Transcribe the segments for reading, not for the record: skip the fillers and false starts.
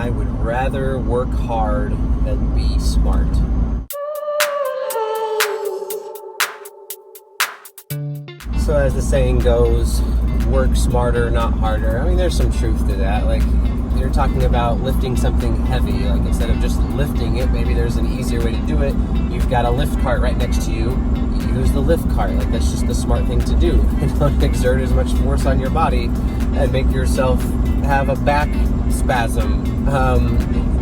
I would rather work hard than be smart. So as the saying goes, work smarter, not harder. I mean, there's some truth to that. Like, you're talking about lifting something heavy. Like, instead of just lifting it, maybe there's an easier way to do it. You've got a lift cart right next to you. Use the lift cart. Like, that's just the smart thing to do. And don't exert as much force on your body and make yourself have a back spasm.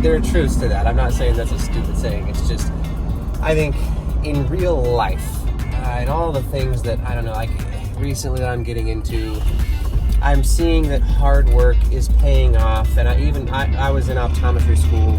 There are truths to that. I'm not saying that's a stupid saying. It's just, I think in real life, and all the things that, I don't know, like recently that I'm getting into, I'm seeing that hard work is paying off. And I was in optometry school,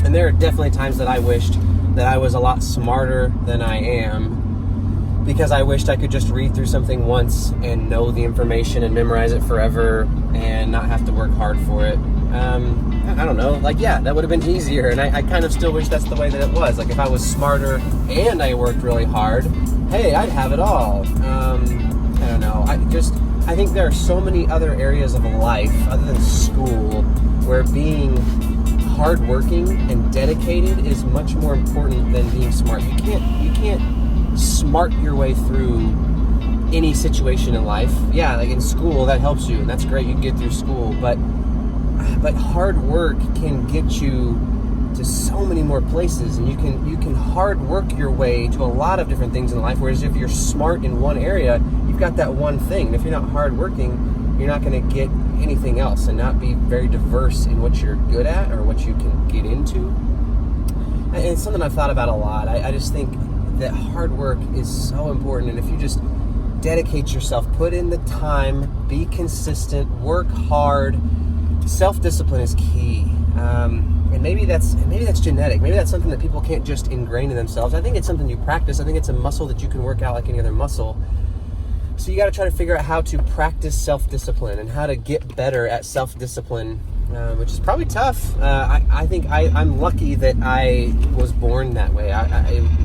and there are definitely times that I wished that I was a lot smarter than I am, because I wished I could just read through something once and know the information and memorize it forever and not have to work hard for it. I don't know, like, yeah, that would have been easier, and I kind of still wish that's the way that it was. Like, if I was smarter and I worked really hard, hey, I'd have it all. I don't know, I think there are so many other areas of life other than school where being hardworking and dedicated is much more important than being smart. You can't smart your way through any situation in life. Yeah, like in school, that helps you, and that's great, you can get through school, but hard work can get you to so many more places, and you can hard work your way to a lot of different things in life, whereas if you're smart in one area, you've got that one thing. And if you're not hard working, you're not going to get anything else and not be very diverse in what you're good at or what you can get into. And it's something I've thought about a lot. I just think that hard work is so important, and if you just dedicate yourself, put in the time, be consistent, work hard, self-discipline is key. And maybe that's genetic. Maybe that's something that people can't just ingrain in themselves. I think it's something you practice. I think it's a muscle that you can work out like any other muscle. So you got to try to figure out how to practice self-discipline and how to get better at self-discipline, which is probably tough. I think I'm lucky that I was born that way.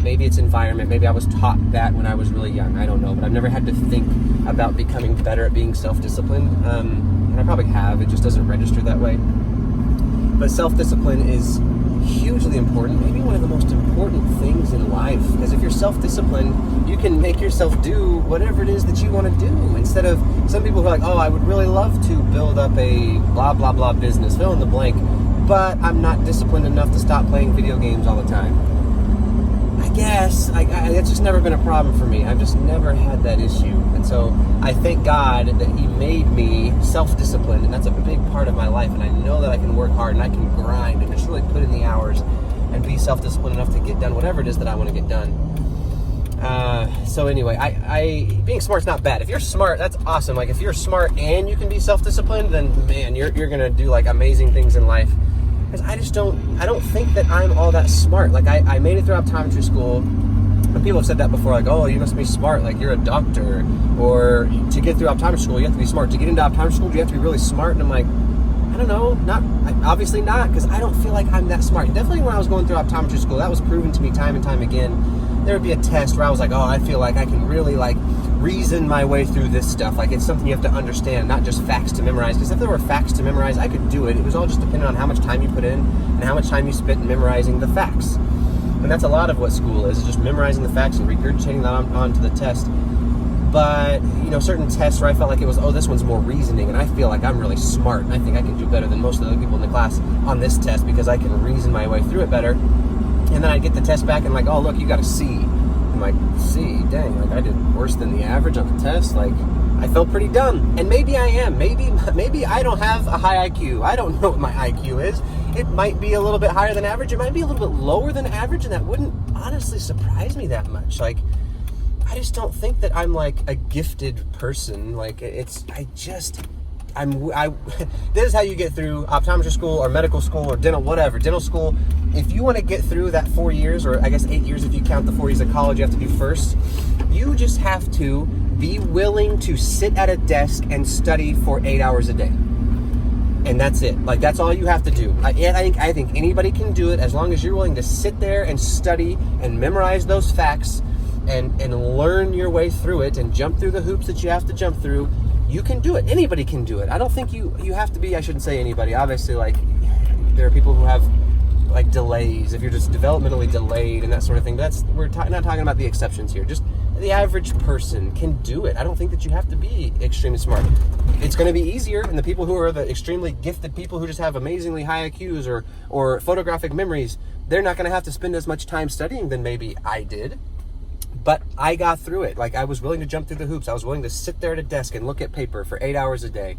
Maybe it's environment. Maybe I was taught that when I was really young. I don't know. But I've never had to think about becoming better at being self-disciplined. And I probably have. It just doesn't register that way. But self-discipline is hugely important, maybe one of the most important things in life, because if you're self-disciplined, you can make yourself do whatever it is that you want to do, instead of some people who are like, oh, I would really love to build up a blah, blah, blah business, fill in the blank, but I'm not disciplined enough to stop playing video games all the time. I guess, it's just never been a problem for me. I've just never had that issue. And so I thank God that He made me self-disciplined, and that's a big part of my life. And I know that I can work hard and I can grind and just really put in the hours and be self-disciplined enough to get done whatever it is that I want to get done. So anyway, being smart's not bad. If you're smart, that's awesome. Like, if you're smart and you can be self-disciplined, then man, you're gonna do like amazing things in life. Because I don't think that I'm all that smart. Like, I made it through optometry school, and people have said that before, like, oh, you must be smart, like you're a doctor, or to get through optometry school, you have to be smart. To get into optometry school, do you have to be really smart? And I'm like, I don't know, obviously not, because I don't feel like I'm that smart. Definitely when I was going through optometry school, that was proven to me time and time again. There would be a test where I was like, oh, I feel like I can really like reason my way through this stuff. Like, it's something you have to understand, not just facts to memorize. Because if there were facts to memorize, I could do it. It was all just dependent on how much time you put in and how much time you spent in memorizing the facts. And that's a lot of what school is just memorizing the facts and regurgitating them onto the test. But, certain tests where I felt like it was, oh, this one's more reasoning, and I feel like I'm really smart, and I think I can do better than most of the other people in the class on this test because I can reason my way through it better. And then I'd get the test back and like, oh, look, you got a C. I'm like, C, dang, like I did worse than the average on the test. Like, I felt pretty dumb. And maybe I am. Maybe I don't have a high IQ. I don't know what my IQ is. It might be a little bit higher than average. It might be a little bit lower than average, and that wouldn't honestly surprise me that much. Like, I just don't think that I'm like a gifted person. Like, this is how you get through optometry school or medical school or dental school. If you want to get through that 4 years, or I guess 8 years if you count the 4 years of college you have to do first, you just have to be willing to sit at a desk and study for 8 hours a day. And that's it. Like, that's all you have to do. I think anybody can do it as long as you're willing to sit there and study and memorize those facts and learn your way through it and jump through the hoops that you have to jump through. You can do it. Anybody can do it. I don't think you have to be, I shouldn't say anybody. Obviously, like, There are people who have like delays, if you're just developmentally delayed and that sort of thing. We're not talking about the exceptions here. Just the average person can do it. I don't think that you have to be extremely smart. It's going to be easier, and the people who are the extremely gifted people who just have amazingly high IQs or photographic memories, they're not going to have to spend as much time studying than maybe I did. But I got through it. Like, I was willing to jump through the hoops. I was willing to sit there at a desk and look at paper for 8 hours a day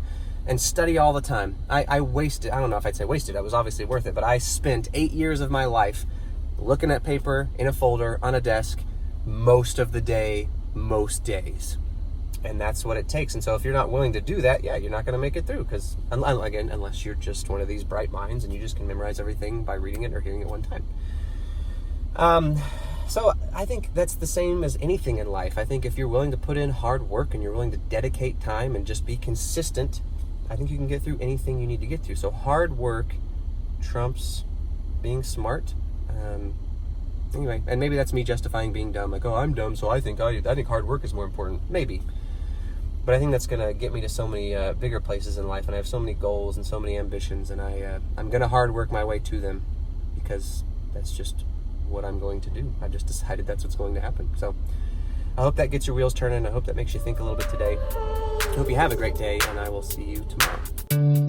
and study all the time. I wasted, I don't know if I'd say wasted, it was obviously worth it, but I spent 8 years of my life looking at paper in a folder on a desk most of the day, most days. And that's what it takes. And so if you're not willing to do that, yeah, you're not going to make it through. Because, again, unless you're just one of these bright minds and you just can memorize everything by reading it or hearing it one time. So I think that's the same as anything in life. I think if you're willing to put in hard work and you're willing to dedicate time and just be consistent, I think you can get through anything you need to get through. So hard work trumps being smart. Anyway, and maybe that's me justifying being dumb. Like, oh, I'm dumb, so I think hard work is more important. Maybe. But I think that's going to get me to so many bigger places in life, and I have so many goals and so many ambitions, and I'm going to hard work my way to them because that's just what I'm going to do. I just decided that's what's going to happen. So I hope that gets your wheels turning. I hope that makes you think a little bit today. I hope you have a great day, and I will see you tomorrow.